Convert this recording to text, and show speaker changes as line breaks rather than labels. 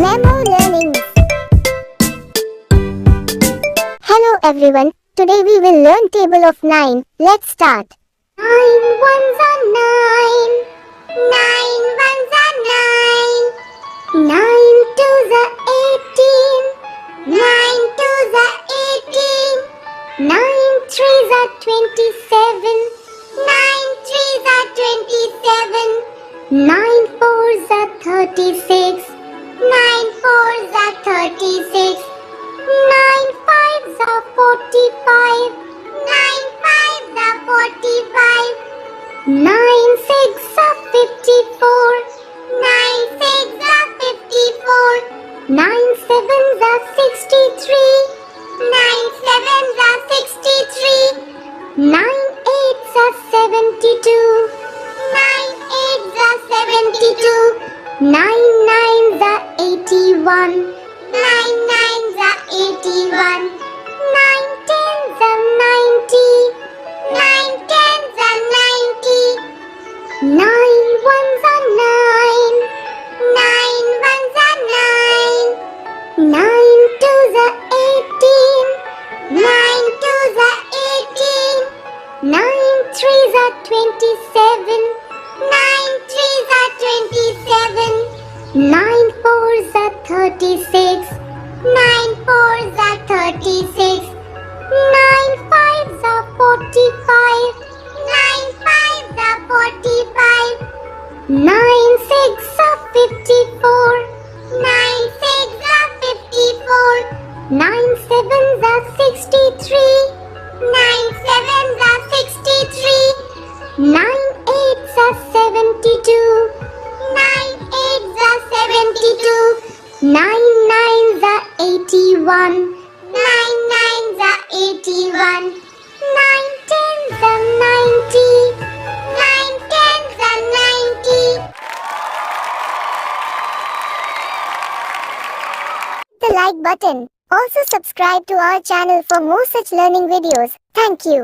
MEEMO Learnings. Hello everyone, today we will learn table of 9. Let's start. 9 ones are 9, 9 ones are 9, 9 twos are 18, 9 twos are 18, 9 threes are 27, 9 threes are 27, 9 fours are 36, 9 fours are 36, 9 fives are 45, 9 fives are 45, 9 six are 54, 9 six are 54, 9 sevens are 63, 9 sevens are 63, 9 eights are 72, 9 eights are 72, 9 nines are 81, 9 nines are 81, 9 tens are 90, 9 tens are 90, 9 ones are 9, 9 ones are 9, 9 twos are 18, 9 twos are 18, 9 threes are 27, 9 threes are 27, 9 fours are 36, 9 fours are 36, 9 fives are 45, 9 fives are 45, 9 six are 54, 9 six are 54, 9 sevens are 63, 9 sevens are 63, 9 eights are 72, 9 eights are 72, 9 nines are 81, 9 nines are 81, 9 tens are 90, 9 tens are 90. The like button. Also subscribe to our channel for more such learning videos. Thank you.